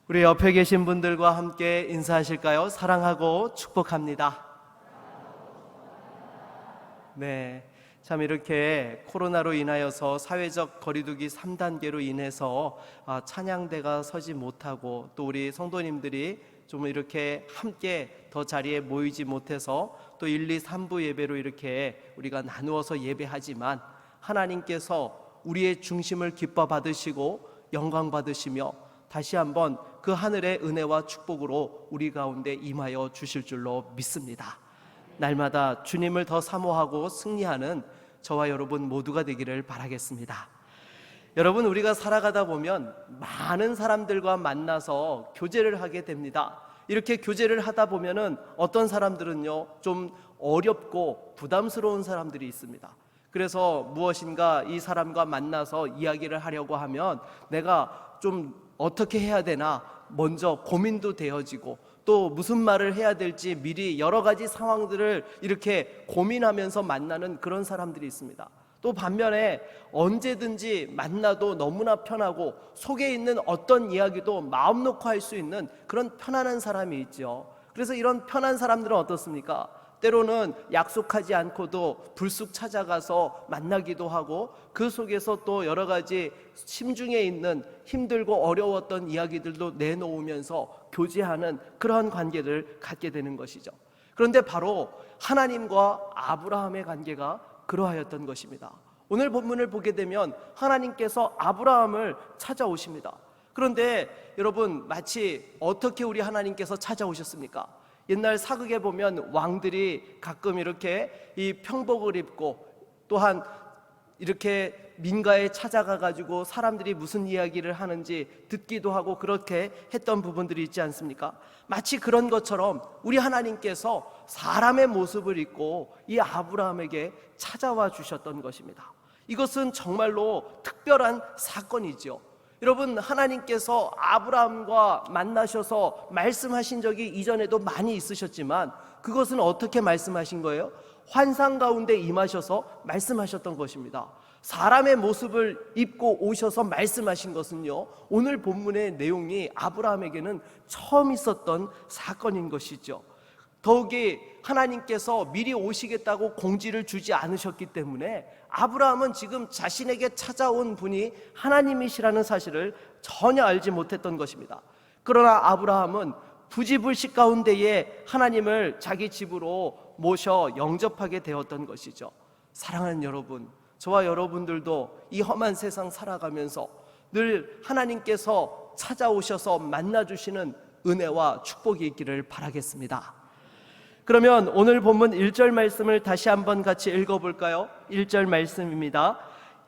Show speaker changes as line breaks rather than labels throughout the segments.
우리 옆에 계신 분들과 함께 인사하실까요? 사랑하고 축복합니다. 네, 참 이렇게 코로나로 인하여서 사회적 거리두기 3단계로 인해서 찬양대가 서지 못하고 또 우리 성도님들이 좀 이렇게 함께 더 자리에 모이지 못해서 또 1, 2, 3부 예배로 이렇게 우리가 나누어서 예배하지만 하나님께서 우리의 중심을 기뻐 받으시고 영광 받으시며 다시 한번 그 하늘의 은혜와 축복으로 우리 가운데 임하여 주실 줄로 믿습니다. 날마다 주님을 더 사모하고 승리하는 저와 여러분 모두가 되기를 바라겠습니다. 여러분, 우리가 살아가다 보면 많은 사람들과 만나서 교제를 하게 됩니다. 이렇게 교제를 하다 보면은 어떤 사람들은요, 좀 어렵고 부담스러운 사람들이 있습니다. 그래서 무엇인가 이 사람과 만나서 이야기를 하려고 하면 내가 좀 어떻게 해야 되나 먼저 고민도 되어지고 또 무슨 말을 해야 될지 미리 여러 가지 상황들을 이렇게 고민하면서 만나는 그런 사람들이 있습니다. 또 반면에 언제든지 만나도 너무나 편하고 속에 있는 어떤 이야기도 마음 놓고 할 수 있는 그런 편안한 사람이 있죠. 그래서 이런 편한 사람들은 어떻습니까? 때로는 약속하지 않고도 불쑥 찾아가서 만나기도 하고 그 속에서 또 여러 가지 심중에 있는 힘들고 어려웠던 이야기들도 내놓으면서 교제하는 그러한 관계를 갖게 되는 것이죠. 그런데 바로 하나님과 아브라함의 관계가 그러하였던 것입니다. 오늘 본문을 보게 되면 하나님께서 아브라함을 찾아오십니다. 그런데 여러분, 마치 어떻게 우리 하나님께서 찾아오셨습니까? 옛날 사극에 보면 왕들이 가끔 이렇게 이 평복을 입고 또한 이렇게 민가에 찾아가 가지고 사람들이 무슨 이야기를 하는지 듣기도 하고 그렇게 했던 부분들이 있지 않습니까? 마치 그런 것처럼 우리 하나님께서 사람의 모습을 입고 이 아브라함에게 찾아와 주셨던 것입니다. 이것은 정말로 특별한 사건이죠. 여러분, 하나님께서 아브라함과 만나셔서 말씀하신 적이 이전에도 많이 있으셨지만 그것은 어떻게 말씀하신 거예요? 환상 가운데 임하셔서 말씀하셨던 것입니다. 사람의 모습을 입고 오셔서 말씀하신 것은요, 오늘 본문의 내용이 아브라함에게는 처음 있었던 사건인 것이죠. 더욱이 하나님께서 미리 오시겠다고 공지를 주지 않으셨기 때문에 아브라함은 지금 자신에게 찾아온 분이 하나님이시라는 사실을 전혀 알지 못했던 것입니다. 그러나 아브라함은 부지불식 가운데에 하나님을 자기 집으로 모셔 영접하게 되었던 것이죠. 사랑하는 여러분, 저와 여러분들도 이 험한 세상 살아가면서 늘 하나님께서 찾아오셔서 만나주시는 은혜와 축복이 있기를 바라겠습니다. 그러면 오늘 본문 1절 말씀을 다시 한번 같이 읽어볼까요? 1절 말씀입니다.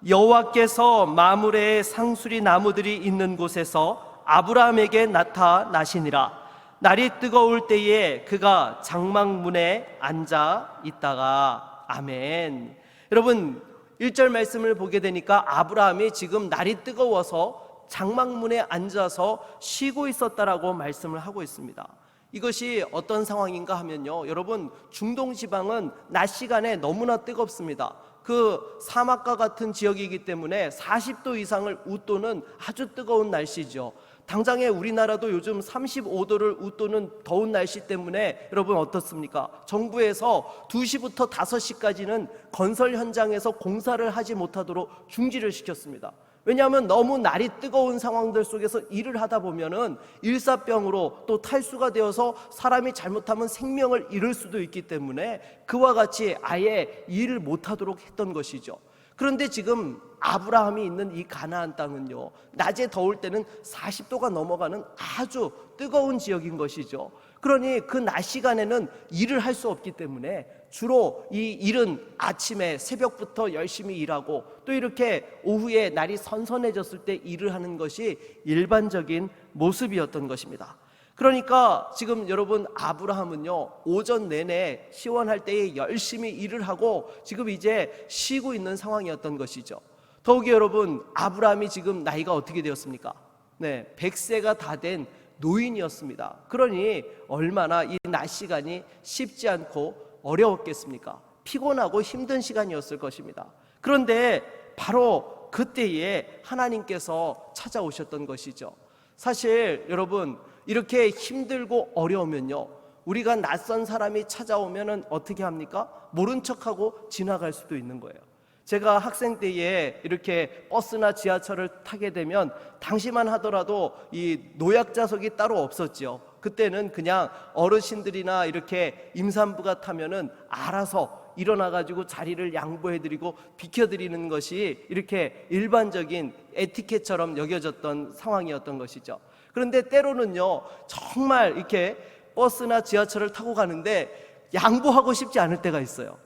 여호와께서 마므레의 상수리 나무들이 있는 곳에서 아브라함에게 나타나시니라. 날이 뜨거울 때에 그가 장막문에 앉아 있다가. 아멘. 여러분, 1절 말씀을 보게 되니까 아브라함이 지금 날이 뜨거워서 장막문에 앉아서 쉬고 있었다라고 말씀을 하고 있습니다. 이것이 어떤 상황인가 하면요, 여러분, 중동 지방은 낮 시간에 너무나 뜨겁습니다. 그 사막과 같은 지역이기 때문에 40도 이상을 웃도는 아주 뜨거운 날씨죠. 당장에 우리나라도 요즘 35도를 웃도는 더운 날씨 때문에 여러분 어떻습니까? 정부에서 2시부터 5시까지는 건설 현장에서 공사를 하지 못하도록 중지를 시켰습니다. 왜냐하면 너무 날이 뜨거운 상황들 속에서 일을 하다 보면은 일사병으로 또 탈수가 되어서 사람이 잘못하면 생명을 잃을 수도 있기 때문에 그와 같이 아예 일을 못하도록 했던 것이죠. 그런데 지금 아브라함이 있는 이 가나안 땅은요, 낮에 더울 때는 40도가 넘어가는 아주 뜨거운 지역인 것이죠. 그러니 그 낮 시간에는 일을 할 수 없기 때문에 주로 이 일은 아침에 새벽부터 열심히 일하고 또 이렇게 오후에 날이 선선해졌을 때 일을 하는 것이 일반적인 모습이었던 것입니다. 그러니까 지금 여러분, 아브라함은요, 오전 내내 시원할 때에 열심히 일을 하고 지금 이제 쉬고 있는 상황이었던 것이죠. 더욱이 여러분, 아브라함이 지금 나이가 어떻게 되었습니까? 네, 100세가 다 된 노인이었습니다. 그러니 얼마나 이 낮 시간이 쉽지 않고 어려웠겠습니까? 피곤하고 힘든 시간이었을 것입니다. 그런데 바로 그때에 하나님께서 찾아오셨던 것이죠. 사실 여러분, 이렇게 힘들고 어려우면요, 우리가 낯선 사람이 찾아오면은 어떻게 합니까? 모른 척하고 지나갈 수도 있는 거예요. 제가 학생 때에 이렇게 버스나 지하철을 타게 되면 당시만 하더라도 이 노약자석이 따로 없었죠. 그때는 그냥 어르신들이나 이렇게 임산부가 타면은 알아서 일어나가지고 자리를 양보해드리고 비켜드리는 것이 이렇게 일반적인 에티켓처럼 여겨졌던 상황이었던 것이죠. 그런데 때로는요, 정말 이렇게 버스나 지하철을 타고 가는데 양보하고 싶지 않을 때가 있어요.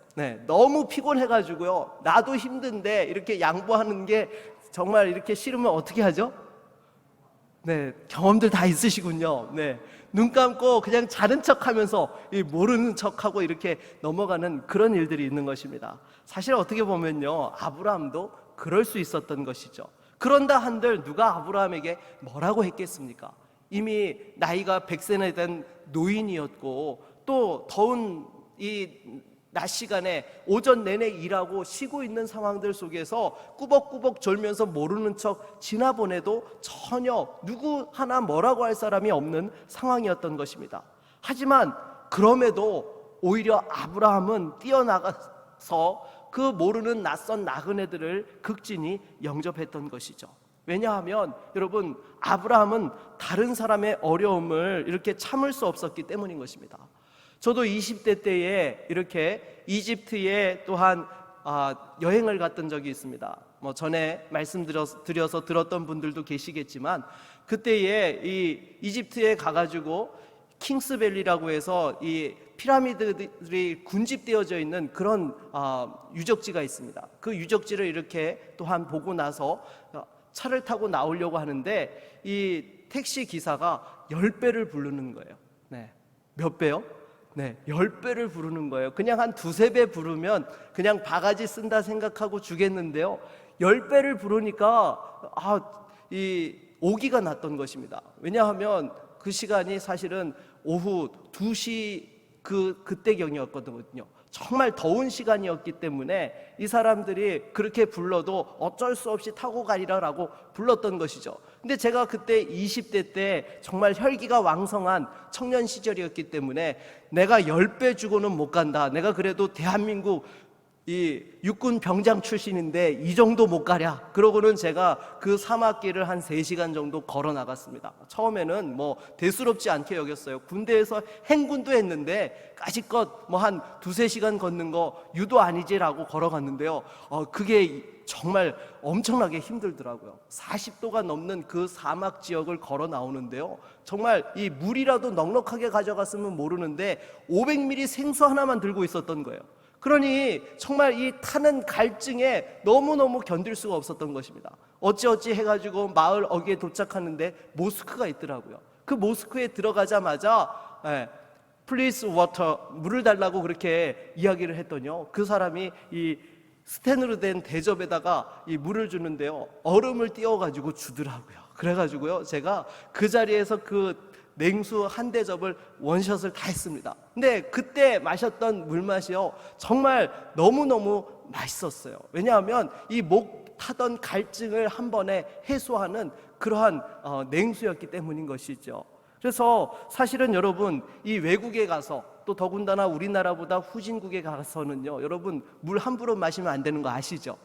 너무 피곤해가지고요, 나도 힘든데 이렇게 양보하는 게 정말 이렇게 싫으면 어떻게 하죠? 경험들 다 있으시군요. 눈 감고 그냥 자는 척하면서 모르는 척하고 이렇게 넘어가는 그런 일들이 있는 것입니다. 사실 어떻게 보면요, 아브라함도 그럴 수 있었던 것이죠. 그런다 한들 누가 아브라함에게 뭐라고 했겠습니까? 이미 나이가 100세나 된 노인이었고, 또 더운 이 낮 시간에 오전 내내 일하고 쉬고 있는 상황들 속에서 꾸벅꾸벅 졸면서 모르는 척 지나보내도 전혀 누구 하나 뭐라고 할 사람이 없는 상황이었던 것입니다. 하지만 그럼에도 오히려 아브라함은 뛰어나가서 그 모르는 낯선 나그네들을 극진히 영접했던 것이죠. 왜냐하면 여러분, 아브라함은 다른 사람의 어려움을 이렇게 참을 수 없었기 때문인 것입니다. 저도 20대 때에 이렇게 이집트에 또한 여행을 갔던 적이 있습니다. 전에 말씀드려서 들었던 분들도 계시겠지만, 그때에 이 이집트에 가가지고 킹스밸리라고 해서 이 피라미드들이 군집되어져 있는 그런 유적지가 있습니다. 그 유적지를 이렇게 또한 보고 나서 차를 타고 나오려고 하는데 이 택시 기사가 10배를 부르는 거예요. 몇 배요? 10배를 부르는 거예요. 그냥 한 2-3배 부르면 그냥 바가지 쓴다 생각하고 주겠는데요, 10배를 부르니까 이 오기가 났던 것입니다. 왜냐하면 그 시간이 사실은 오후 2시 그때경이었거든요. 정말 더운 시간이었기 때문에 이 사람들이 그렇게 불러도 어쩔 수 없이 타고 가리라라고 불렀던 것이죠. 근데 제가 그때 20대 때 정말 혈기가 왕성한 청년 시절이었기 때문에 내가 10배 주고는 못 간다, 내가 그래도 대한민국 이 육군 병장 출신인데 이 정도 못 가랴, 그러고는 제가 그 사막길을 한 3시간 정도 걸어 나갔습니다. 처음에는 대수롭지 않게 여겼어요. 군대에서 행군도 했는데 까짓것 한 2-3시간 걷는 거 유도 아니지라고 걸어갔는데요, 그게 정말 엄청나게 힘들더라고요. 40도가 넘는 그 사막 지역을 걸어 나오는데요, 정말 이 물이라도 넉넉하게 가져갔으면 모르는데 500ml 생수 하나만 들고 있었던 거예요. 그러니 정말 이 타는 갈증에 너무너무 견딜 수가 없었던 것입니다. 어찌어찌 해가지고 마을 어귀에 도착하는데 모스크가 있더라고요. 그 모스크에 들어가자마자 Please water, 물을 달라고 그렇게 이야기를 했더니요, 그 사람이 이 스텐으로 된 대접에다가 이 물을 주는데요, 얼음을 띄워가지고 주더라고요. 그래가지고요, 제가 그 자리에서 그 냉수 한 대접을 원샷을 다 했습니다. 근데 그때 마셨던 물맛이요, 정말 너무너무 맛있었어요. 왜냐하면 이 목 타던 갈증을 한 번에 해소하는 그러한 냉수였기 때문인 것이죠. 그래서 사실은 여러분, 이 외국에 가서 또 더군다나 우리나라보다 후진국에 가서는요, 여러분 물 함부로 마시면 안 되는 거 아시죠?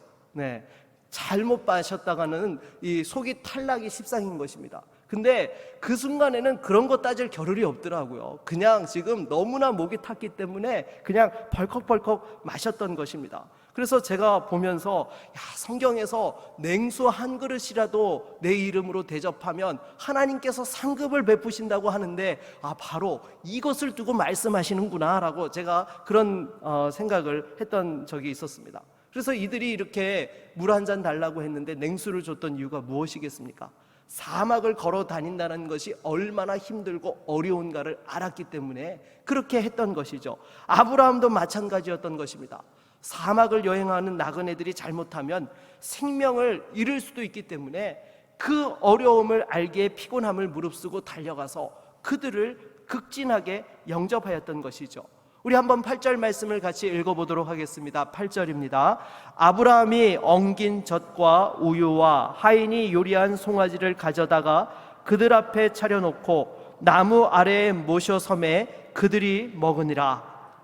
잘못 마셨다가는 이 속이 탈락이 십상인 것입니다. 근데 그 순간에는 그런 거 따질 겨를이 없더라고요. 그냥 지금 너무나 목이 탔기 때문에 그냥 벌컥벌컥 마셨던 것입니다. 그래서 제가 보면서 성경에서 냉수 한 그릇이라도 내 이름으로 대접하면 하나님께서 상급을 베푸신다고 하는데 바로 이것을 두고 말씀하시는구나 라고 제가 그런 생각을 했던 적이 있었습니다. 그래서 이들이 이렇게 물 한 잔 달라고 했는데 냉수를 줬던 이유가 무엇이겠습니까? 사막을 걸어 다닌다는 것이 얼마나 힘들고 어려운가를 알았기 때문에 그렇게 했던 것이죠. 아브라함도 마찬가지였던 것입니다. 사막을 여행하는 나그네들이 잘못하면 생명을 잃을 수도 있기 때문에 그 어려움을 알기에 피곤함을 무릅쓰고 달려가서 그들을 극진하게 영접하였던 것이죠. 우리 한번 8절 말씀을 같이 읽어보도록 하겠습니다. 8절입니다. 아브라함이 엉긴 젖과 우유와 하인이 요리한 송아지를 가져다가 그들 앞에 차려놓고 나무 아래에 모셔 섬에 그들이 먹으니라.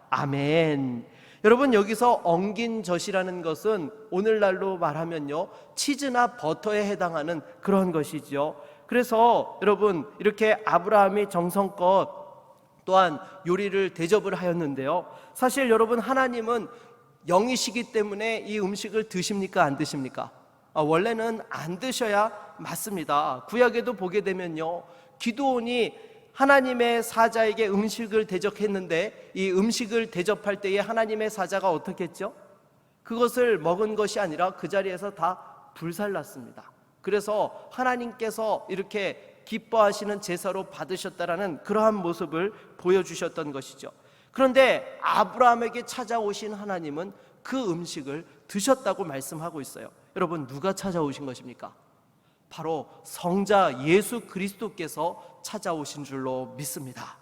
아멘. 여러분, 여기서 엉긴 젖이라는 것은 오늘날로 말하면요, 치즈나 버터에 해당하는 그런 것이죠. 그래서 여러분, 이렇게 아브라함이 정성껏 또한 요리를 대접을 하였는데요, 사실 여러분, 하나님은 영이시기 때문에 이 음식을 드십니까, 안 드십니까? 원래는 안 드셔야 맞습니다. 구약에도 보게 되면요, 기드온이 하나님의 사자에게 음식을 대접했는데 이 음식을 대접할 때에 하나님의 사자가 어떻게 했죠? 그것을 먹은 것이 아니라 그 자리에서 다 불살랐습니다. 그래서 하나님께서 이렇게 기뻐하시는 제사로 받으셨다라는 그러한 모습을 보여주셨던 것이죠. 그런데 아브라함에게 찾아오신 하나님은 그 음식을 드셨다고 말씀하고 있어요. 여러분, 누가 찾아오신 것입니까? 바로 성자 예수 그리스도께서 찾아오신 줄로 믿습니다.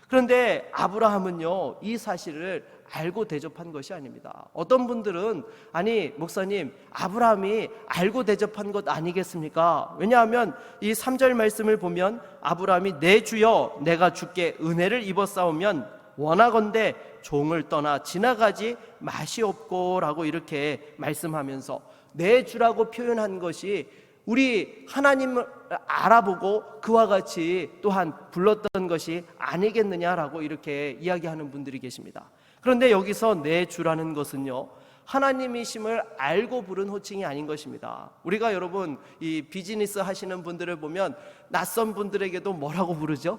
그런데 아브라함은요, 이 사실을 알고 대접한 것이 아닙니다. 어떤 분들은, 아니 목사님, 아브라함이 알고 대접한 것 아니겠습니까? 왜냐하면 이 3절 말씀을 보면 아브라함이 내 주여 내가 주께 은혜를 입었사오면 원하건대 종을 떠나 지나가지 마시옵고 라고 이렇게 말씀하면서 내 주라고 표현한 것이 우리 하나님을 알아보고 그와 같이 또한 불렀던 것이 아니겠느냐라고 이렇게 이야기하는 분들이 계십니다. 그런데 여기서 내 주라는 것은요, 하나님이심을 알고 부른 호칭이 아닌 것입니다. 우리가 여러분, 이 비즈니스 하시는 분들을 보면 낯선 분들에게도 뭐라고 부르죠?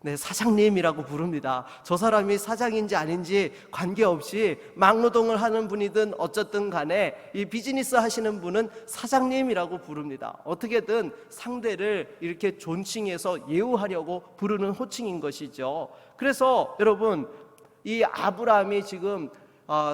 네, 사장님이라고 부릅니다. 저 사람이 사장인지 아닌지 관계없이 막노동을 하는 분이든 어쨌든 간에 이 비즈니스 하시는 분은 사장님이라고 부릅니다. 어떻게든 상대를 이렇게 존칭해서 예우하려고 부르는 호칭인 것이죠. 그래서 여러분, 이 아브라함이 지금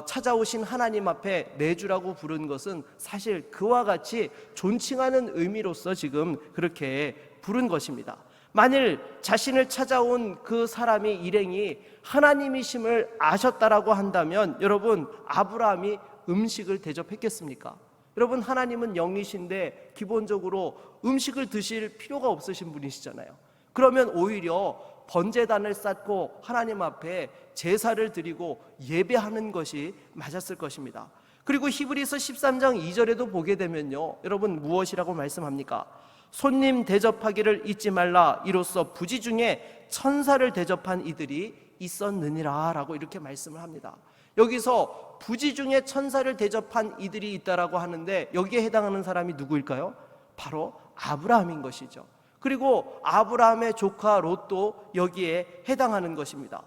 찾아오신 하나님 앞에 내 주라고 부른 것은 사실 그와 같이 존칭하는 의미로서 지금 그렇게 부른 것입니다. 만일 자신을 찾아온 그 사람이 일행이 하나님이심을 아셨다라고 한다면 여러분, 아브라함이 음식을 대접했겠습니까? 여러분, 하나님은 영이신데 기본적으로 음식을 드실 필요가 없으신 분이시잖아요. 그러면 오히려 번제단을 쌓고 하나님 앞에 제사를 드리고 예배하는 것이 맞았을 것입니다. 그리고 히브리서 13장 2절에도 보게 되면요, 여러분 무엇이라고 말씀합니까? 손님 대접하기를 잊지 말라, 이로써 부지 중에 천사를 대접한 이들이 있었느니라 라고 이렇게 말씀을 합니다. 여기서 부지 중에 천사를 대접한 이들이 있다라고 하는데 여기에 해당하는 사람이 누구일까요? 바로 아브라함인 것이죠. 그리고 아브라함의 조카 롯도 여기에 해당하는 것입니다.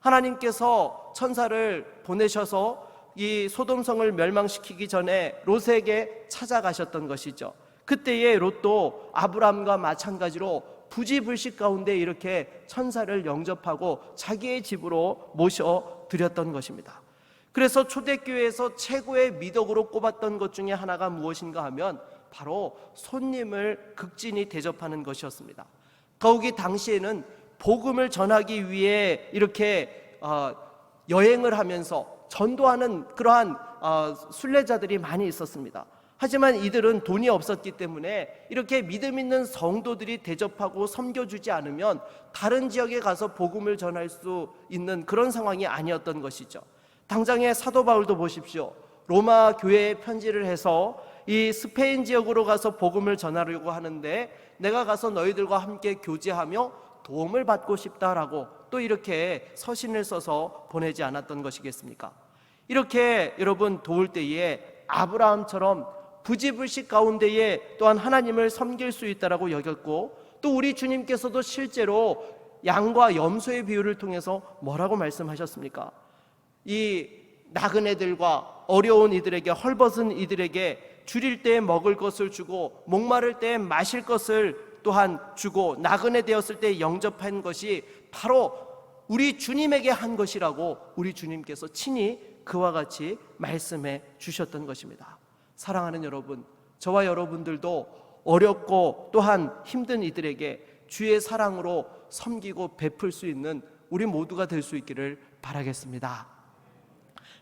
하나님께서 천사를 보내셔서 이 소돔성을 멸망시키기 전에 롯에게 찾아가셨던 것이죠. 그때에 롯도 아브라함과 마찬가지로 부지불식 가운데 이렇게 천사를 영접하고 자기의 집으로 모셔드렸던 것입니다. 그래서 초대교회에서 최고의 미덕으로 꼽았던 것 중에 하나가 무엇인가 하면 바로 손님을 극진히 대접하는 것이었습니다. 더욱이 당시에는 복음을 전하기 위해 이렇게 여행을 하면서 전도하는 그러한 순례자들이 많이 있었습니다. 하지만 이들은 돈이 없었기 때문에 이렇게 믿음 있는 성도들이 대접하고 섬겨주지 않으면 다른 지역에 가서 복음을 전할 수 있는 그런 상황이 아니었던 것이죠. 당장의 사도 바울도 보십시오. 로마 교회에 편지를 해서 이 스페인 지역으로 가서 복음을 전하려고 하는데 내가 가서 너희들과 함께 교제하며 도움을 받고 싶다라고 또 이렇게 서신을 써서 보내지 않았던 것이겠습니까? 이렇게 여러분 도울 때에 아브라함처럼 부지불식 가운데에 또한 하나님을 섬길 수 있다라고 여겼고, 또 우리 주님께서도 실제로 양과 염소의 비유를 통해서 뭐라고 말씀하셨습니까? 이 나그네들과 어려운 이들에게, 헐벗은 이들에게 줄일 때 먹을 것을 주고 목마를 때 마실 것을 또한 주고 나그네 되었을 때 영접한 것이 바로 우리 주님에게 한 것이라고 우리 주님께서 친히 그와 같이 말씀해 주셨던 것입니다. 사랑하는 여러분, 저와 여러분들도 어렵고 또한 힘든 이들에게 주의 사랑으로 섬기고 베풀 수 있는 우리 모두가 될 수 있기를 바라겠습니다.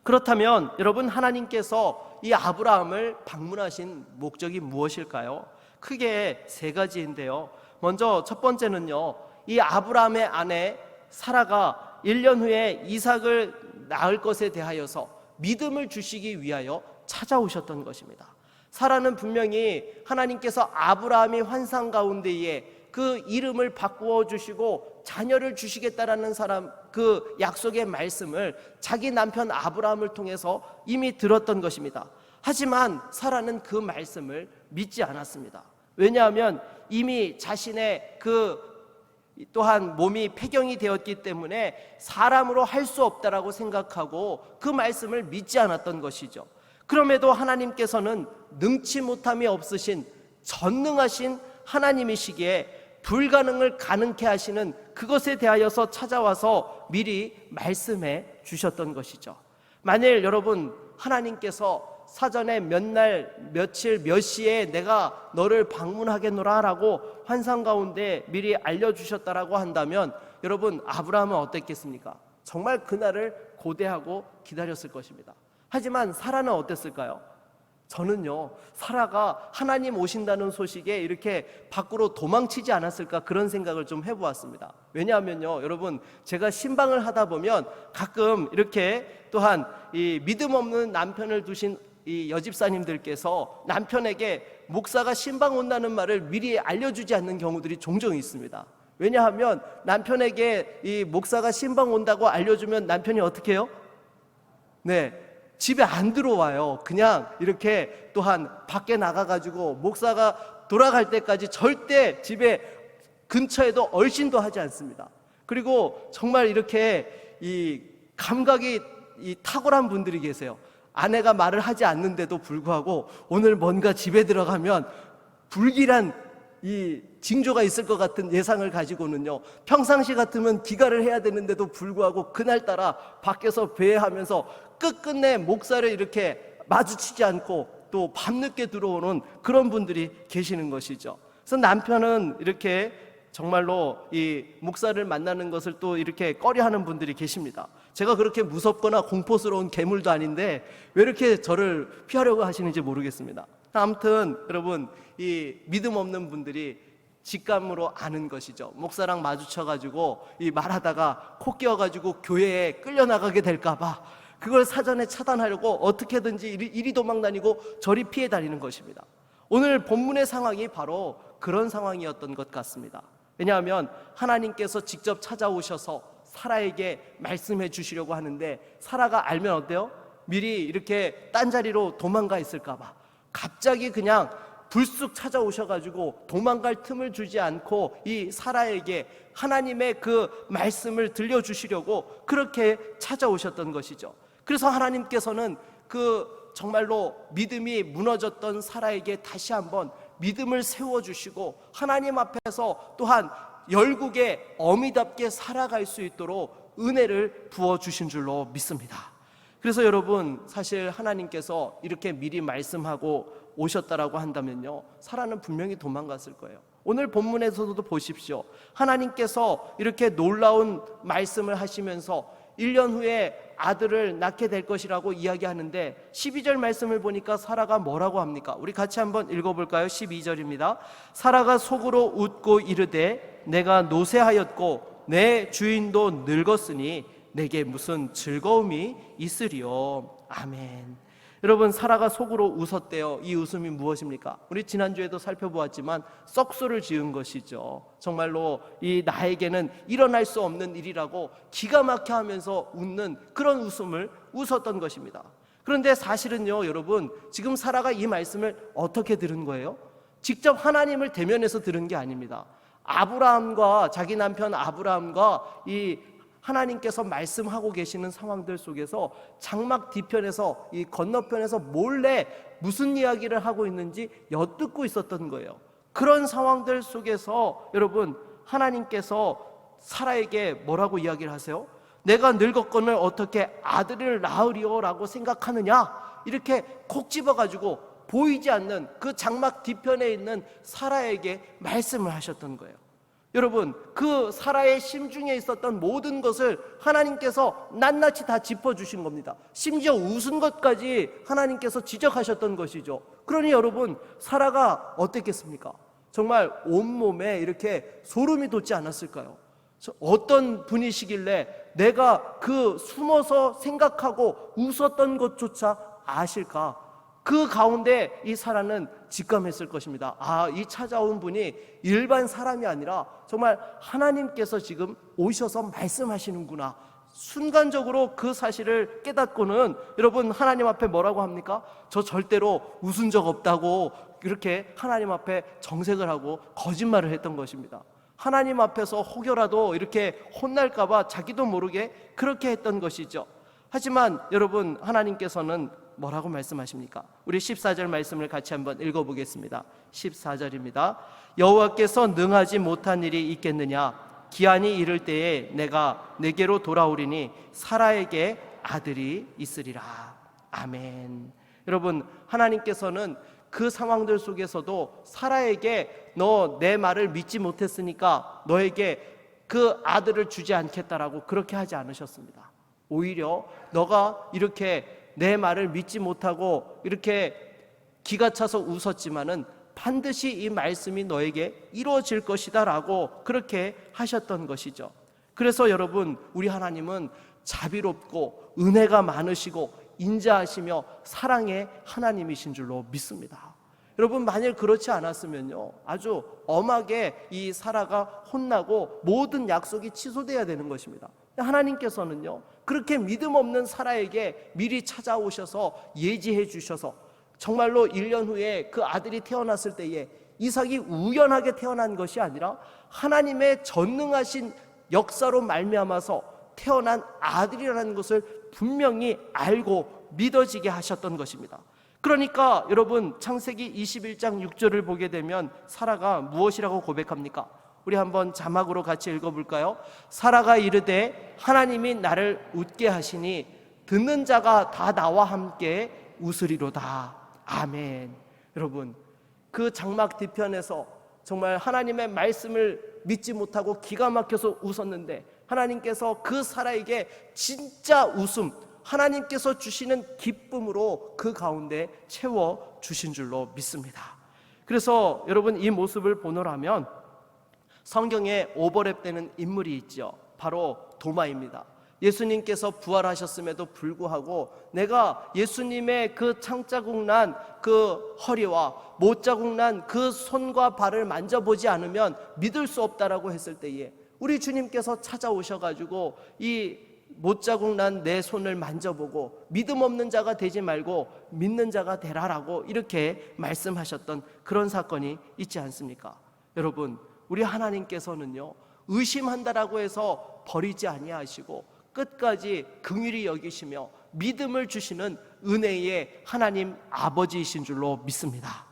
그렇다면 여러분, 하나님께서 이 아브라함을 방문하신 목적이 무엇일까요? 크게 세 가지인데요, 먼저 첫 번째는요, 이 아브라함의 아내 사라가 1년 후에 이삭을 낳을 것에 대하여서 믿음을 주시기 위하여 찾아오셨던 것입니다. 사라는 분명히 하나님께서 아브라함이 환상 가운데에 그 이름을 바꾸어 주시고 자녀를 주시겠다라는 그 약속의 말씀을 자기 남편 아브라함을 통해서 이미 들었던 것입니다. 하지만 사라는 그 말씀을 믿지 않았습니다. 왜냐하면 이미 자신의 또한 몸이 폐경이 되었기 때문에 사람으로 할 수 없다라고 생각하고 그 말씀을 믿지 않았던 것이죠. 그럼에도 하나님께서는 능치 못함이 없으신 전능하신 하나님이시기에 불가능을 가능케 하시는 그것에 대하여서 찾아와서 미리 말씀해 주셨던 것이죠. 만일 여러분 하나님께서 사전에 몇 날 며칠 몇 시에 내가 너를 방문하겠노라 라고 환상 가운데 미리 알려주셨다라고 한다면 여러분 아브라함은 어땠겠습니까? 정말 그날을 고대하고 기다렸을 것입니다. 하지만 사라는 어땠을까요? 저는요, 사라가 하나님 오신다는 소식에 이렇게 밖으로 도망치지 않았을까 그런 생각을 좀 해보았습니다. 왜냐하면요, 여러분 제가 신방을 하다 보면 가끔 이렇게 또한 이 믿음 없는 남편을 두신 이 여집사님들께서 남편에게 목사가 신방 온다는 말을 미리 알려주지 않는 경우들이 종종 있습니다. 왜냐하면 남편에게 이 목사가 신방 온다고 알려주면 남편이 어떻게 해요? 네, 집에 안 들어와요. 그냥 이렇게 또한 밖에 나가가지고 목사가 돌아갈 때까지 절대 집에 근처에도 얼씬도 하지 않습니다. 그리고 정말 이렇게 이 감각이 탁월한 분들이 계세요. 아내가 말을 하지 않는데도 불구하고 오늘 뭔가 집에 들어가면 불길한 이 징조가 있을 것 같은 예상을 가지고는요, 평상시 같으면 기가를 해야 되는데도 불구하고 그날따라 밖에서 배회하면서 끝끝내 목사를 이렇게 마주치지 않고 또 밤늦게 들어오는 그런 분들이 계시는 것이죠. 그래서 남편은 이렇게 정말로 이 목사를 만나는 것을 또 이렇게 꺼려하는 분들이 계십니다. 제가 그렇게 무섭거나 공포스러운 괴물도 아닌데 왜 이렇게 저를 피하려고 하시는지 모르겠습니다. 아무튼 여러분, 이 믿음 없는 분들이 직감으로 아는 것이죠. 목사랑 마주쳐가지고 이 말하다가 코 끼어가지고 교회에 끌려나가게 될까봐 그걸 사전에 차단하려고 어떻게든지 이리 도망 다니고 저리 피해 다니는 것입니다. 오늘 본문의 상황이 바로 그런 상황이었던 것 같습니다. 왜냐하면 하나님께서 직접 찾아오셔서 사라에게 말씀해 주시려고 하는데 사라가 알면 어때요? 미리 이렇게 딴 자리로 도망가 있을까봐 갑자기 그냥 불쑥 찾아오셔가지고 도망갈 틈을 주지 않고 이 사라에게 하나님의 그 말씀을 들려주시려고 그렇게 찾아오셨던 것이죠. 그래서 하나님께서는 그 정말로 믿음이 무너졌던 사라에게 다시 한번 믿음을 세워주시고 하나님 앞에서 또한 열국의 어미답게 살아갈 수 있도록 은혜를 부어주신 줄로 믿습니다. 그래서 여러분, 사실 하나님께서 이렇게 미리 말씀하고 오셨다라고 한다면요, 사라는 분명히 도망갔을 거예요. 오늘 본문에서도 보십시오. 하나님께서 이렇게 놀라운 말씀을 하시면서 1년 후에 아들을 낳게 될 것이라고 이야기하는데 12절 말씀을 보니까 사라가 뭐라고 합니까? 우리 같이 한번 읽어볼까요? 12절입니다. 사라가 속으로 웃고 이르되 내가 노쇠하였고 내 주인도 늙었으니 내게 무슨 즐거움이 있으리요. 아멘. 여러분, 사라가 속으로 웃었대요. 이 웃음이 무엇입니까? 우리 지난주에도 살펴보았지만 썩소를 지은 것이죠. 정말로 이 나에게는 일어날 수 없는 일이라고 기가 막혀 하면서 웃는 그런 웃음을 웃었던 것입니다. 그런데 사실은요, 여러분, 지금 사라가 이 말씀을 어떻게 들은 거예요? 직접 하나님을 대면해서 들은 게 아닙니다. 아브라함과 자기 남편 아브라함과 이 하나님께서 말씀하고 계시는 상황들 속에서 장막 뒤편에서 이 건너편에서 몰래 무슨 이야기를 하고 있는지 엿듣고 있었던 거예요. 그런 상황들 속에서 여러분, 하나님께서 사라에게 뭐라고 이야기를 하세요? 내가 늙었거늘 어떻게 아들을 낳으리오 라고 생각하느냐? 이렇게 콕 집어가지고 보이지 않는 그 장막 뒤편에 있는 사라에게 말씀을 하셨던 거예요. 여러분, 그 사라의 심중에 있었던 모든 것을 하나님께서 낱낱이 다 짚어주신 겁니다. 심지어 웃은 것까지 하나님께서 지적하셨던 것이죠. 그러니 여러분, 사라가 어땠겠습니까? 정말 온몸에 이렇게 소름이 돋지 않았을까요? 어떤 분이시길래 내가 그 숨어서 생각하고 웃었던 것조차 아실까? 그 가운데 이 사라는 직감했을 것입니다. 이 찾아온 분이 일반 사람이 아니라 정말 하나님께서 지금 오셔서 말씀하시는구나. 순간적으로 그 사실을 깨닫고는 여러분 하나님 앞에 뭐라고 합니까? 저 절대로 웃은 적 없다고 이렇게 하나님 앞에 정색을 하고 거짓말을 했던 것입니다. 하나님 앞에서 혹여라도 이렇게 혼날까 봐 자기도 모르게 그렇게 했던 것이죠. 하지만 여러분 하나님께서는 뭐라고 말씀하십니까? 우리 14절 말씀을 같이 한번 읽어보겠습니다. 14절입니다. 여호와께서 능하지 못한 일이 있겠느냐? 기한이 이를 때에 내가 내게로 돌아오리니 사라에게 아들이 있으리라. 아멘. 여러분 하나님께서는 그 상황들 속에서도 사라에게 너 내 말을 믿지 못했으니까 너에게 그 아들을 주지 않겠다라고 그렇게 하지 않으셨습니다. 오히려 너가 이렇게 내 말을 믿지 못하고 이렇게 기가 차서 웃었지만은 반드시 이 말씀이 너에게 이루어질 것이다 라고 그렇게 하셨던 것이죠. 그래서 여러분 우리 하나님은 자비롭고 은혜가 많으시고 인자하시며 사랑의 하나님이신 줄로 믿습니다. 여러분 만일 그렇지 않았으면요 아주 엄하게 이 사라가 혼나고 모든 약속이 취소돼야 되는 것입니다. 하나님께서는요 그렇게 믿음 없는 사라에게 미리 찾아오셔서 예지해 주셔서 정말로 1년 후에 그 아들이 태어났을 때에 이삭이 우연하게 태어난 것이 아니라 하나님의 전능하신 역사로 말미암아서 태어난 아들이라는 것을 분명히 알고 믿어지게 하셨던 것입니다. 그러니까 여러분 창세기 21장 6절을 보게 되면 사라가 무엇이라고 고백합니까? 우리 한번 자막으로 같이 읽어볼까요? 사라가 이르되 하나님이 나를 웃게 하시니 듣는 자가 다 나와 함께 웃으리로다. 아멘. 여러분 그 장막 뒤편에서 정말 하나님의 말씀을 믿지 못하고 기가 막혀서 웃었는데 하나님께서 그 사라에게 진짜 웃음, 하나님께서 주시는 기쁨으로 그 가운데 채워 주신 줄로 믿습니다. 그래서 여러분 이 모습을 보노라면 성경에 오버랩되는 인물이 있죠. 바로 도마입니다. 예수님께서 부활하셨음에도 불구하고 내가 예수님의 그 창자국 난 그 허리와 못자국 난 그 손과 발을 만져보지 않으면 믿을 수 없다라고 했을 때에 우리 주님께서 찾아오셔가지고 이 못자국 난 내 손을 만져보고 믿음 없는 자가 되지 말고 믿는 자가 되라라고 이렇게 말씀하셨던 그런 사건이 있지 않습니까? 여러분 우리 하나님께서는요 의심한다라고 해서 버리지 아니하시고 끝까지 긍휼히 여기시며 믿음을 주시는 은혜의 하나님 아버지이신 줄로 믿습니다.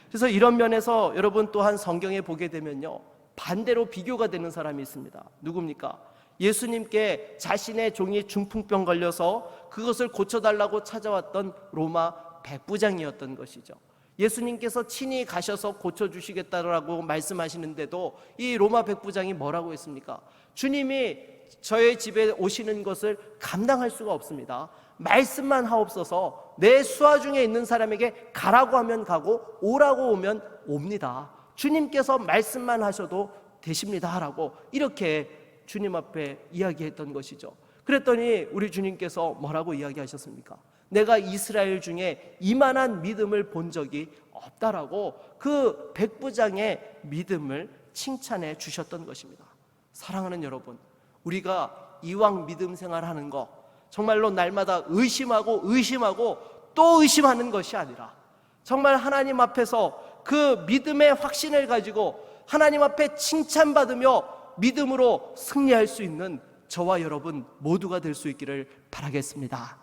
그래서 이런 면에서 여러분 또한 성경에 보게 되면요 반대로 비교가 되는 사람이 있습니다. 누굽니까? 예수님께 자신의 종이 중풍병 걸려서 그것을 고쳐달라고 찾아왔던 로마 백부장이었던 것이죠. 예수님께서 친히 가셔서 고쳐주시겠다라고 말씀하시는데도 이 로마 백부장이 뭐라고 했습니까? 주님이 저의 집에 오시는 것을 감당할 수가 없습니다. 말씀만 하옵소서. 내 수하 중에 있는 사람에게 가라고 하면 가고 오라고 오면 옵니다. 주님께서 말씀만 하셔도 되십니다 라고 이렇게 주님 앞에 이야기했던 것이죠. 그랬더니 우리 주님께서 뭐라고 이야기하셨습니까? 내가 이스라엘 중에 이만한 믿음을 본 적이 없다라고 그 백부장의 믿음을 칭찬해 주셨던 것입니다. 사랑하는 여러분, 우리가 이왕 믿음 생활하는 거 정말로 날마다 의심하고 또 의심하는 것이 아니라 정말 하나님 앞에서 그 믿음의 확신을 가지고 하나님 앞에 칭찬받으며 믿음으로 승리할 수 있는 저와 여러분 모두가 될 수 있기를 바라겠습니다.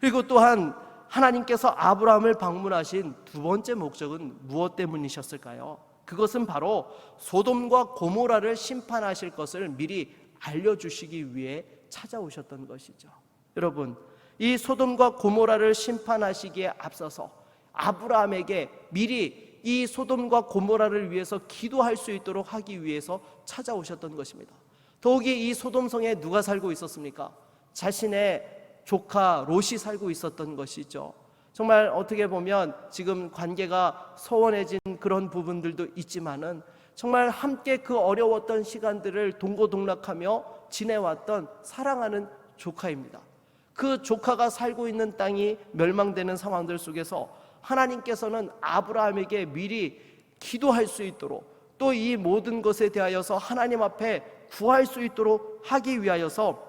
그리고 또한 하나님께서 아브라함을 방문하신 두 번째 목적은 무엇 때문이셨을까요? 그것은 바로 소돔과 고모라를 심판하실 것을 미리 알려주시기 위해 찾아오셨던 것이죠. 여러분, 이 소돔과 고모라를 심판하시기에 앞서서 아브라함에게 미리 이 소돔과 고모라를 위해서 기도할 수 있도록 하기 위해서 찾아오셨던 것입니다. 더욱이 이 소돔성에 누가 살고 있었습니까? 자신의 조카 롯이 살고 있었던 것이죠. 정말 어떻게 보면 지금 관계가 소원해진 그런 부분들도 있지만은 정말 함께 그 어려웠던 시간들을 동고동락하며 지내왔던 사랑하는 조카입니다. 그 조카가 살고 있는 땅이 멸망되는 상황들 속에서 하나님께서는 아브라함에게 미리 기도할 수 있도록, 또 이 모든 것에 대하여서 하나님 앞에 구할 수 있도록 하기 위하여서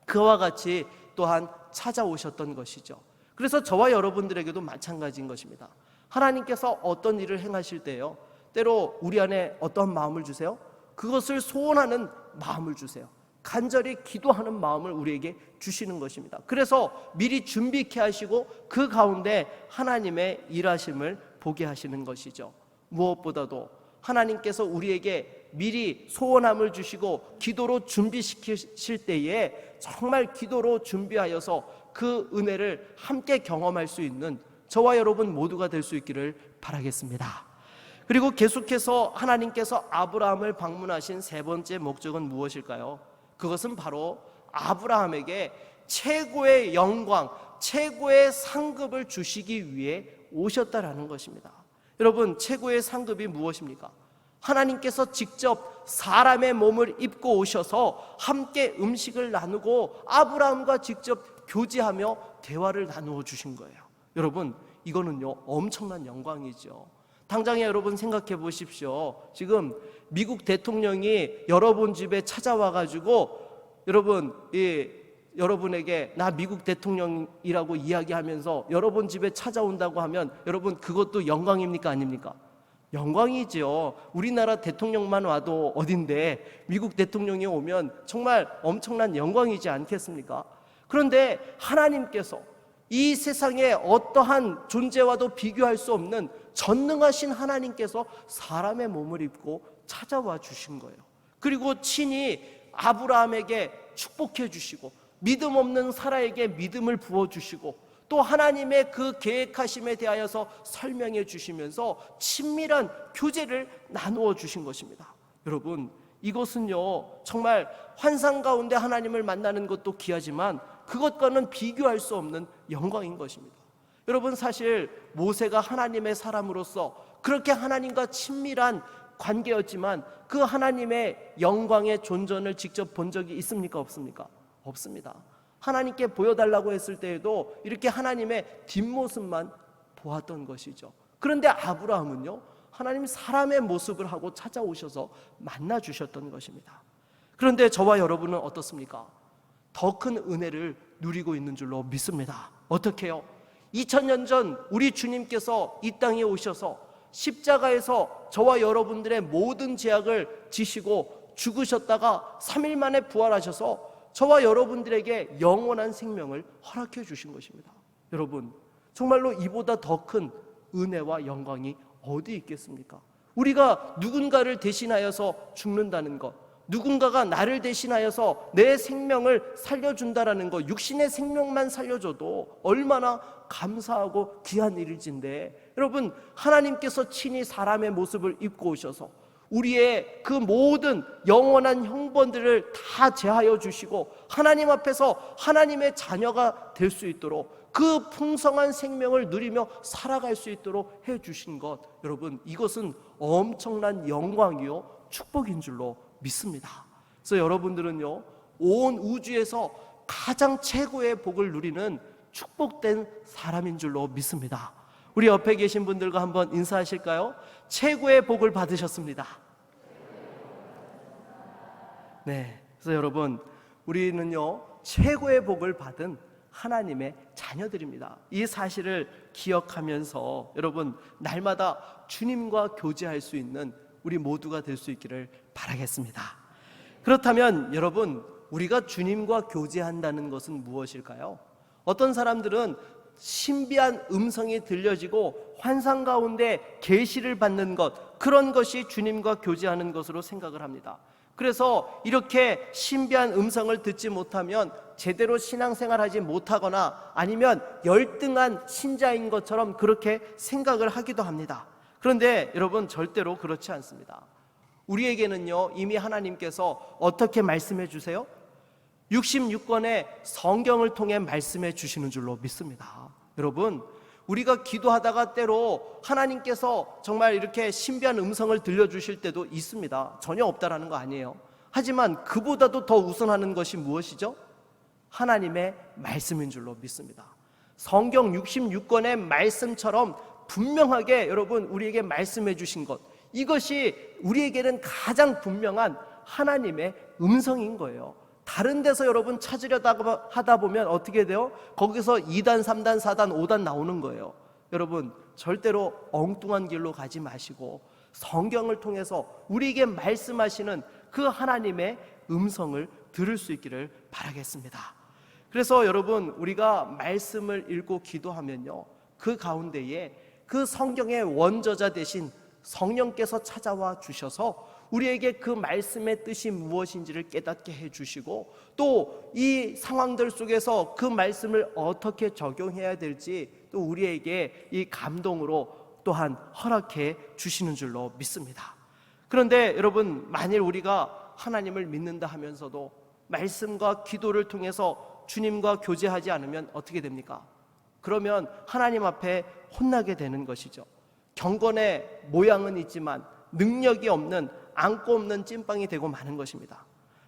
그와 같이 또한 찾아오셨던 것이죠. 그래서 저와 여러분들에게도 마찬가지인 것입니다. 하나님께서 어떤 일을 행하실 때요, 때로 우리 안에 어떤 마음을 주세요? 그것을 소원하는 마음을 주세요. 간절히 기도하는 마음을 우리에게 주시는 것입니다. 그래서 미리 준비케 하시고 그 가운데 하나님의 일하심을 보게 하시는 것이죠. 무엇보다도 하나님께서 우리에게 미리 소원함을 주시고 기도로 준비시키실 때에 정말 기도로 준비하여서 그 은혜를 함께 경험할 수 있는 저와 여러분 모두가 될 수 있기를 바라겠습니다. 그리고 계속해서 하나님께서 아브라함을 방문하신 세 번째 목적은 무엇일까요? 그것은 바로 아브라함에게 최고의 영광, 최고의 상급을 주시기 위해 오셨다라는 것입니다. 여러분, 최고의 상급이 무엇입니까? 하나님께서 직접 사람의 몸을 입고 오셔서 함께 음식을 나누고 아브라함과 직접 교제하며 대화를 나누어 주신 거예요. 여러분, 이거는요 엄청난 영광이죠. 당장에 여러분 생각해 보십시오. 지금 미국 대통령이 여러분 집에 찾아와 가지고 여러분에게 나 미국 대통령이라고 이야기하면서 여러분 집에 찾아온다고 하면 여러분, 그것도 영광입니까 아닙니까? 영광이죠. 우리나라 대통령만 와도 어딘데 미국 대통령이 오면 정말 엄청난 영광이지 않겠습니까? 그런데 하나님께서 이 세상에 어떠한 존재와도 비교할 수 없는 전능하신 하나님께서 사람의 몸을 입고 찾아와 주신 거예요. 그리고 친히 아브라함에게 축복해 주시고 믿음 없는 사라에게 믿음을 부어주시고 또 하나님의 그 계획하심에 대하여서 설명해 주시면서 친밀한 교제를 나누어 주신 것입니다. 여러분, 이것은요 정말 환상 가운데 하나님을 만나는 것도 귀하지만 그것과는 비교할 수 없는 영광인 것입니다. 여러분, 사실 모세가 하나님의 사람으로서 그렇게 하나님과 친밀한 관계였지만 그 하나님의 영광의 존전을 직접 본 적이 있습니까 없습니까? 없습니다. 하나님께 보여달라고 했을 때에도 이렇게 하나님의 뒷모습만 보았던 것이죠. 그런데 아브라함은요 하나님 사람의 모습을 하고 찾아오셔서 만나주셨던 것입니다. 그런데 저와 여러분은 어떻습니까? 더 큰 은혜를 누리고 있는 줄로 믿습니다. 어떻게요? 2000년 전 우리 주님께서 이 땅에 오셔서 십자가에서 저와 여러분들의 모든 죄악을 지시고 죽으셨다가 3일 만에 부활하셔서 저와 여러분들에게 영원한 생명을 허락해 주신 것입니다. 여러분, 정말로 이보다 더 큰 은혜와 영광이 어디 있겠습니까? 우리가 누군가를 대신하여서 죽는다는 것, 누군가가 나를 대신하여서 내 생명을 살려준다라는 것, 육신의 생명만 살려줘도 얼마나 감사하고 귀한 일일진데, 여러분, 하나님께서 친히 사람의 모습을 입고 오셔서 우리의 그 모든 영원한 형번들을 다 제하여 주시고 하나님 앞에서 하나님의 자녀가 될 수 있도록 그 풍성한 생명을 누리며 살아갈 수 있도록 해주신 것, 여러분, 이것은 엄청난 영광이요 축복인 줄로 믿습니다. 그래서 여러분들은요 온 우주에서 가장 최고의 복을 누리는 축복된 사람인 줄로 믿습니다. 우리 옆에 계신 분들과 한번 인사하실까요? 최고의 복을 받으셨습니다. 네, 그래서 여러분, 우리는요 최고의 복을 받은 하나님의 자녀들입니다. 이 사실을 기억하면서 여러분, 날마다 주님과 교제할 수 있는 우리 모두가 될 수 있기를 바라겠습니다. 그렇다면 여러분, 우리가 주님과 교제한다는 것은 무엇일까요? 어떤 사람들은 신비한 음성이 들려지고 환상 가운데 계시를 받는 것, 그런 것이 주님과 교제하는 것으로 생각을 합니다. 그래서 이렇게 신비한 음성을 듣지 못하면 제대로 신앙생활하지 못하거나 아니면 열등한 신자인 것처럼 그렇게 생각을 하기도 합니다. 그런데 여러분, 절대로 그렇지 않습니다. 우리에게는요 이미 하나님께서 어떻게 말씀해 주세요? 66권의 성경을 통해 말씀해 주시는 줄로 믿습니다. 여러분, 우리가 기도하다가 때로 하나님께서 정말 이렇게 신비한 음성을 들려주실 때도 있습니다. 전혀 없다라는 거 아니에요. 하지만 그보다도 더 우선하는 것이 무엇이죠? 하나님의 말씀인 줄로 믿습니다. 성경 66권의 말씀처럼 분명하게 여러분 우리에게 말씀해 주신 것, 이것이 우리에게는 가장 분명한 하나님의 음성인 거예요. 다른 데서 여러분 찾으려다 하다 보면 어떻게 돼요? 거기서 2단, 3단, 4단, 5단 나오는 거예요. 여러분 절대로 엉뚱한 길로 가지 마시고 성경을 통해서 우리에게 말씀하시는 그 하나님의 음성을 들을 수 있기를 바라겠습니다. 그래서 여러분 우리가 말씀을 읽고 기도하면요, 그 가운데에 그 성경의 원저자 되신 성령께서 찾아와 주셔서 우리에게 그 말씀의 뜻이 무엇인지를 깨닫게 해주시고 또 이 상황들 속에서 그 말씀을 어떻게 적용해야 될지 또 우리에게 이 감동으로 또한 허락해 주시는 줄로 믿습니다. 그런데 여러분 만일 우리가 하나님을 믿는다 하면서도 말씀과 기도를 통해서 주님과 교제하지 않으면 어떻게 됩니까? 그러면 하나님 앞에 혼나게 되는 것이죠. 경건의 모양은 있지만 능력이 없는, 안고 없는 찐빵이 되고 마는 것입니다.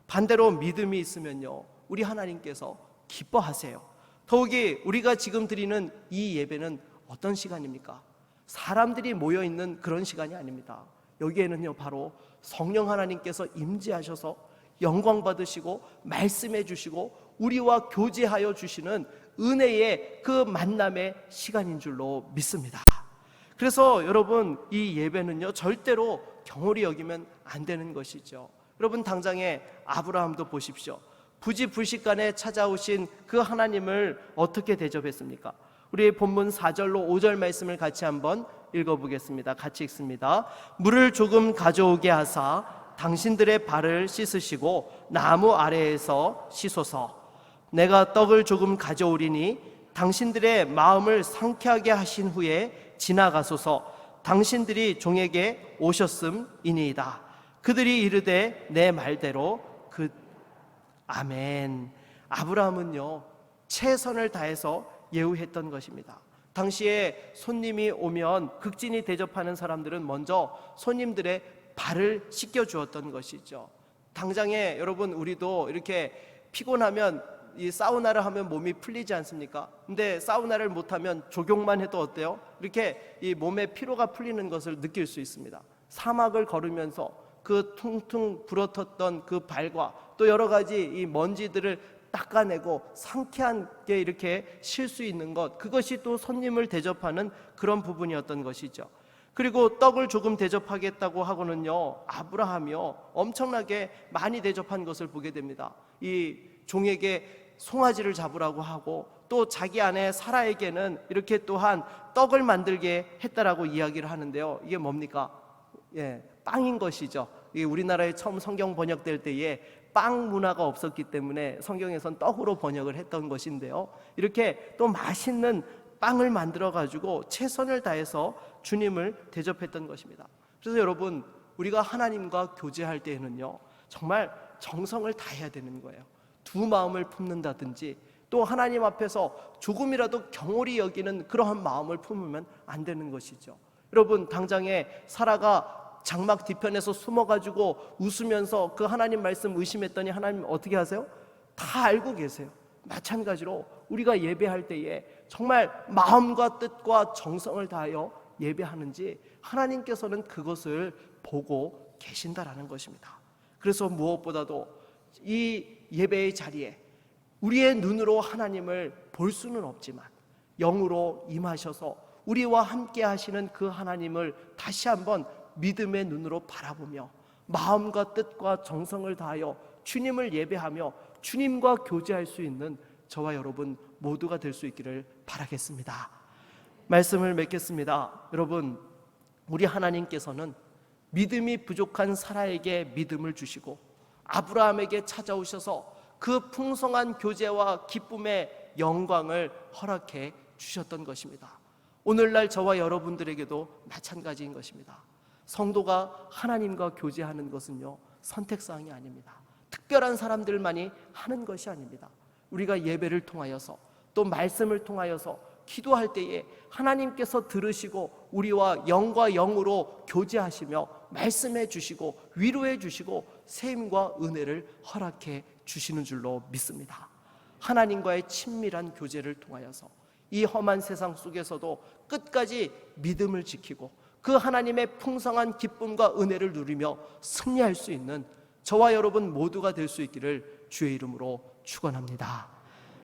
반대로 믿음이 있으면요, 우리 하나님께서 기뻐하세요. 더욱이 우리가 지금 드리는 이 예배는 어떤 시간입니까? 사람들이 모여있는 그런 시간이 아닙니다. 여기에는요 바로 성령 하나님께서 임재하셔서 영광 받으시고 말씀해 주시고 우리와 교제하여 주시는 은혜의 그 만남의 시간인 줄로 믿습니다. 그래서 여러분 이 예배는요 절대로 경홀히 여기면 안 되는 것이죠. 여러분 당장에 아브라함도 보십시오. 부지불식간에 찾아오신 그 하나님을 어떻게 대접했습니까? 우리 본문 4절로 5절 말씀을 같이 한번 읽어보겠습니다. 같이 읽습니다. 물을 조금 가져오게 하사 당신들의 발을 씻으시고 나무 아래에서 씻소서. 내가 떡을 조금 가져오리니 당신들의 마음을 상쾌하게 하신 후에 지나가소서. 당신들이 종에게 오셨음이니이다. 그들이 이르되 내 말대로 아멘. 아브라함은요 최선을 다해서 예우했던 것입니다. 당시에 손님이 오면 극진히 대접하는 사람들은 먼저 손님들의 발을 씻겨 주었던 것이죠. 당장에 여러분 우리도 이렇게 피곤하면 이 사우나를 하면 몸이 풀리지 않습니까? 근데 사우나를 못하면 조경만 해도 어때요? 이렇게 이 몸의 피로가 풀리는 것을 느낄 수 있습니다. 사막을 걸으면서 그 퉁퉁 불어텄던 그 발과 또 여러 가지 이 먼지들을 닦아내고 상쾌하게 이렇게 쉴 수 있는 것, 그것이 또 손님을 대접하는 그런 부분이었던 것이죠. 그리고 떡을 조금 대접하겠다고 하고는요 아브라함이요 엄청나게 많이 대접한 것을 보게 됩니다. 이 종에게 송아지를 잡으라고 하고 또 자기 아내 사라에게는 이렇게 또한 떡을 만들게 했다라고 이야기를 하는데요, 이게 뭡니까? 빵인 것이죠. 이게 우리나라에 처음 성경 번역될 때에 빵 문화가 없었기 때문에 성경에선 떡으로 번역을 했던 것인데요, 이렇게 또 맛있는 빵을 만들어 가지고 최선을 다해서 주님을 대접했던 것입니다. 그래서 여러분 우리가 하나님과 교제할 때에는요 정말 정성을 다해야 되는 거예요. 두 마음을 품는다든지 또 하나님 앞에서 조금이라도 경홀히 여기는 그러한 마음을 품으면 안 되는 것이죠. 여러분 당장에 사라가 장막 뒤편에서 숨어가지고 웃으면서 그 하나님 말씀 의심했더니 하나님 어떻게 하세요? 다 알고 계세요. 마찬가지로 우리가 예배할 때에 정말 마음과 뜻과 정성을 다하여 예배하는지 하나님께서는 그것을 보고 계신다라는 것입니다. 그래서 무엇보다도 이 예배의 자리에 우리의 눈으로 하나님을 볼 수는 없지만 영으로 임하셔서 우리와 함께 하시는 그 하나님을 다시 한번 믿음의 눈으로 바라보며 마음과 뜻과 정성을 다하여 주님을 예배하며 주님과 교제할 수 있는 저와 여러분 모두가 될 수 있기를 바라겠습니다. 말씀을 맺겠습니다. 여러분 우리 하나님께서는 믿음이 부족한 사라에게 믿음을 주시고 아브라함에게 찾아오셔서 그 풍성한 교제와 기쁨의 영광을 허락해 주셨던 것입니다. 오늘날 저와 여러분들에게도 마찬가지인 것입니다. 성도가 하나님과 교제하는 것은요 선택사항이 아닙니다. 특별한 사람들만이 하는 것이 아닙니다. 우리가 예배를 통하여서 또 말씀을 통하여서 기도할 때에 하나님께서 들으시고 우리와 영과 영으로 교제하시며 말씀해 주시고 위로해 주시고 세임과 은혜를 허락해 주시는 줄로 믿습니다. 하나님과의 친밀한 교제를 통하여서 이 험한 세상 속에서도 끝까지 믿음을 지키고 그 하나님의 풍성한 기쁨과 은혜를 누리며 승리할 수 있는 저와 여러분 모두가 될 수 있기를 주의 이름으로 축원합니다.